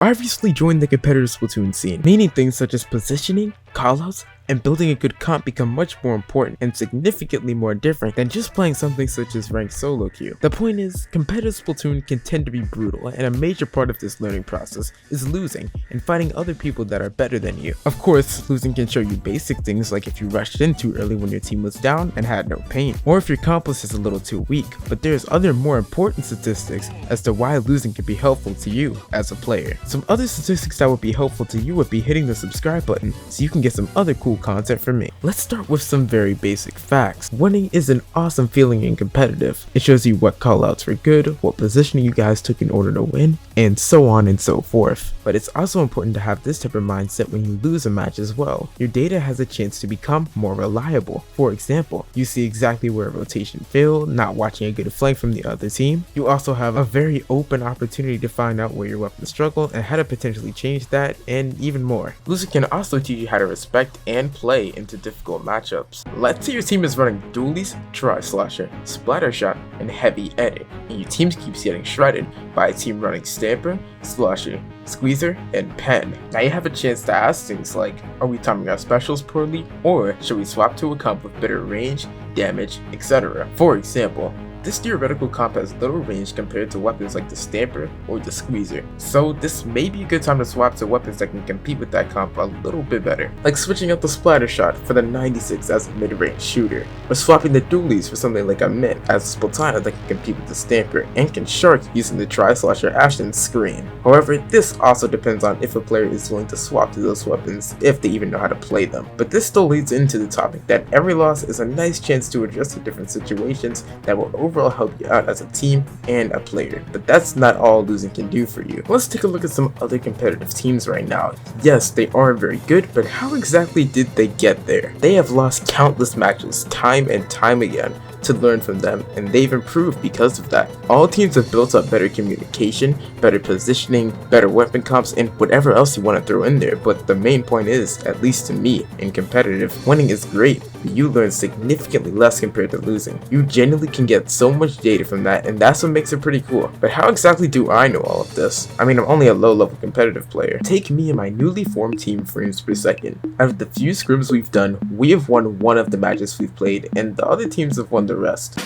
I recently joined the competitive Splatoon scene, meaning things such as positioning, callouts, and building a good comp become much more important and significantly more different than just playing something such as ranked solo queue. The point is, competitive Splatoon can tend to be brutal, and a major part of this learning process is losing and finding other people that are better than you. Of course, losing can show you basic things like if you rushed in too early when your team was down and had no paint, or if your comp list is a little too weak, but there's other more important statistics as to why losing can be helpful to you as a player. Some other statistics that would be helpful to you would be hitting the subscribe button so you can get some other cool content from me. Let's start with some very basic facts. Winning is an awesome feeling in competitive. It shows you what callouts were good, what positioning you guys took in order to win, and so on and so forth. But it's also important to have this type of mindset when you lose a match as well. Your data has a chance to become more reliable. For example, you see exactly where a rotation failed, not watching a good flank from the other team. You also have a very open opportunity to find out where your weapons struggle and how to potentially change that, and even more. Losing can also teach you how to respect and play into difficult matchups. Let's say your team is running dualies, tri-slasher, splatter shot, and heavy edit, and your team keeps getting shredded by a team running stamper, slasher, squeezer, and pen. Now you have a chance to ask things like, are we timing our specials poorly, or should we swap to a comp with better range, damage, etc. For example, this theoretical comp has little range compared to weapons like the Stamper or the Squeezer, so this may be a good time to swap to weapons that can compete with that comp a little bit better, like switching out the Splatter Shot for the 96 as a mid-range shooter, or swapping the Dualies for something like a Mint as a Splatana that can compete with the Stamper and can shark using the Tri-Slasher Ashen Screen. However, this also depends on if a player is willing to swap to those weapons, if they even know how to play them. But this still leads into the topic that every loss is a nice chance to adjust to different situations that will overall help you out as a team and a player. But that's not all losing can do for you. Let's take a look at some other competitive teams right now. Yes, they are very good, but how exactly did they get there? They have lost countless matches time and time again to learn from them, and they've improved because of that. All teams have built up better communication, better positioning, better weapon comps, and whatever else you want to throw in there, but the main point is, at least to me, in competitive, winning is great, but you learn significantly less compared to losing. You genuinely can get so much data from that, and that's what makes it pretty cool. But how exactly do I know all of this? I mean, I'm only a low-level competitive player. Take me and my newly formed team frames per second. Out of the few scrims we've done, we have won one of the matches we've played, and the other teams have won the rest.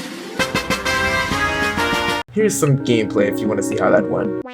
Here's some gameplay if you want to see how that went.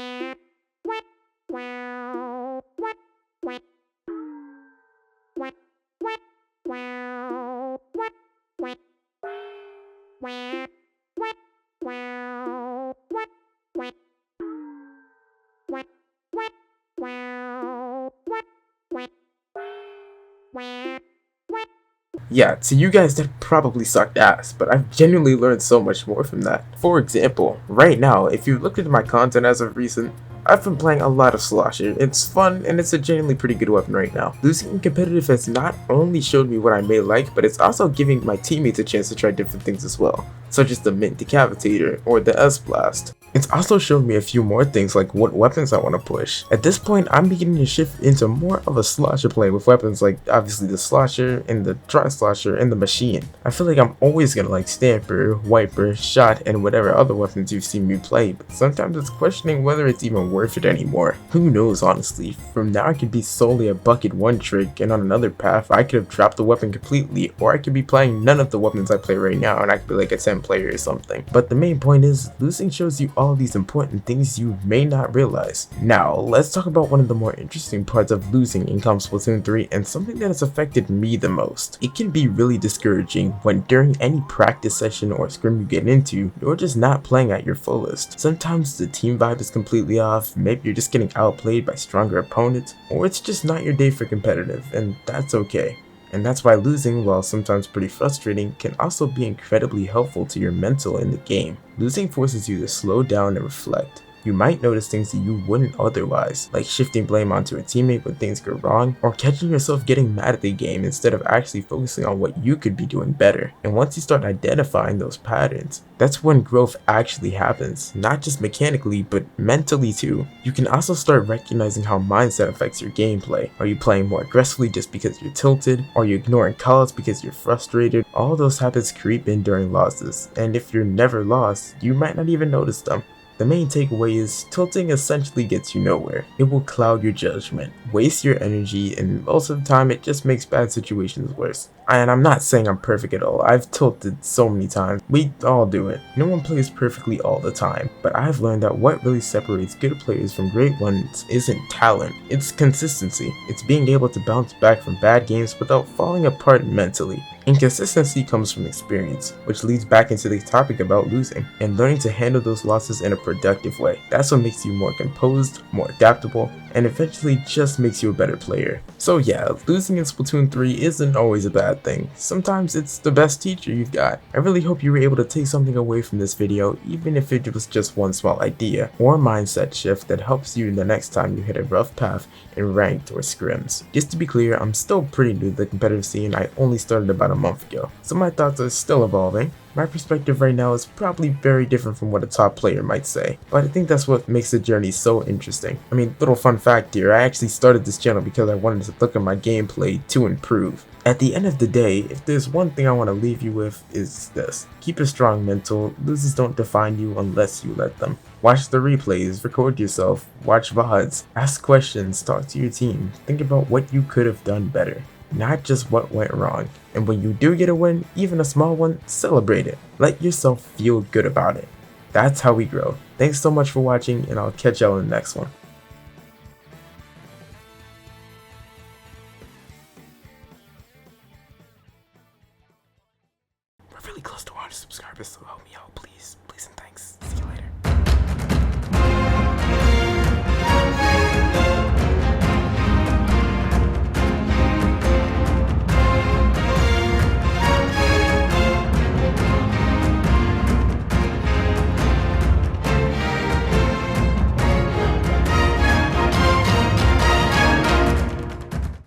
Yeah, to you guys that probably sucked ass, but I've genuinely learned so much more from that. For example, right now, if you looked at my content as of recent, I've been playing a lot of Slosher. It's fun and it's a genuinely pretty good weapon right now. Losing in competitive has not only showed me what I may like, but it's also giving my teammates a chance to try different things as well, such as the Mint Decapitator or the S-Blast. It's also shown me a few more things like what weapons I want to push. At this point, I'm beginning to shift into more of a Slosher play with weapons like obviously the Slosher and the Tri-Slasher and the Machine. I feel like I'm always gonna like Stamper, Wiper, Shot, and whatever other weapons you've seen me play, but sometimes it's questioning whether it's even worth it anymore. Who knows, honestly. From now I could be solely a bucket one trick, and on another path I could have dropped the weapon completely, or I could be playing none of the weapons I play right now and I could be like a 10 player or something. But the main point is, losing shows you all these important things you may not realize. Now, let's talk about one of the more interesting parts of losing in Comp Splatoon 3 and something that has affected me the most. It can be really discouraging when during any practice session or scrim you get into, you're just not playing at your fullest. Sometimes the team vibe is completely off, maybe you're just getting outplayed by stronger opponents, or it's just not your day for competitive, and that's okay. And that's why losing, while sometimes pretty frustrating, can also be incredibly helpful to your mental in the game. Losing forces you to slow down and reflect. You might notice things that you wouldn't otherwise, like shifting blame onto a teammate when things go wrong, or catching yourself getting mad at the game instead of actually focusing on what you could be doing better. And once you start identifying those patterns, that's when growth actually happens, not just mechanically, but mentally too. You can also start recognizing how mindset affects your gameplay. Are you playing more aggressively just because you're tilted? Are you ignoring callouts because you're frustrated? All those habits creep in during losses, and if you're never lost, you might not even notice them. The main takeaway is tilting essentially gets you nowhere. It will cloud your judgment, waste your energy, and most of the time it just makes bad situations worse. And I'm not saying I'm perfect at all. I've tilted so many times. We all do it. No one plays perfectly all the time. But I've learned that what really separates good players from great ones isn't talent. It's consistency. It's being able to bounce back from bad games without falling apart mentally. Inconsistency comes from experience, which leads back into the topic about losing, and learning to handle those losses in a productive way. That's what makes you more composed, more adaptable, and eventually just makes you a better player. So yeah, losing in Splatoon 3 isn't always a bad thing. Sometimes it's the best teacher you've got. I really hope you were able to take something away from this video, even if it was just one small idea or mindset shift that helps you the next time you hit a rough path in ranked or scrims. Just to be clear, I'm still pretty new to the competitive scene. I only started about a month ago, so my thoughts are still evolving. My perspective right now is probably very different from what a top player might say, but I think that's what makes the journey so interesting. I mean, little fun fact here, I actually started this channel because I wanted to look at my gameplay to improve. At the end of the day, if there's one thing I want to leave you with, is this. Keep a strong mental. Losers don't define you unless you let them. Watch the replays, record yourself, watch VODs, ask questions, talk to your team, think about what you could have done better, not just what went wrong. And when you do get a win, even a small one, celebrate it. Let yourself feel good about it. That's how we grow. Thanks so much for watching, and I'll catch y'all in the next one.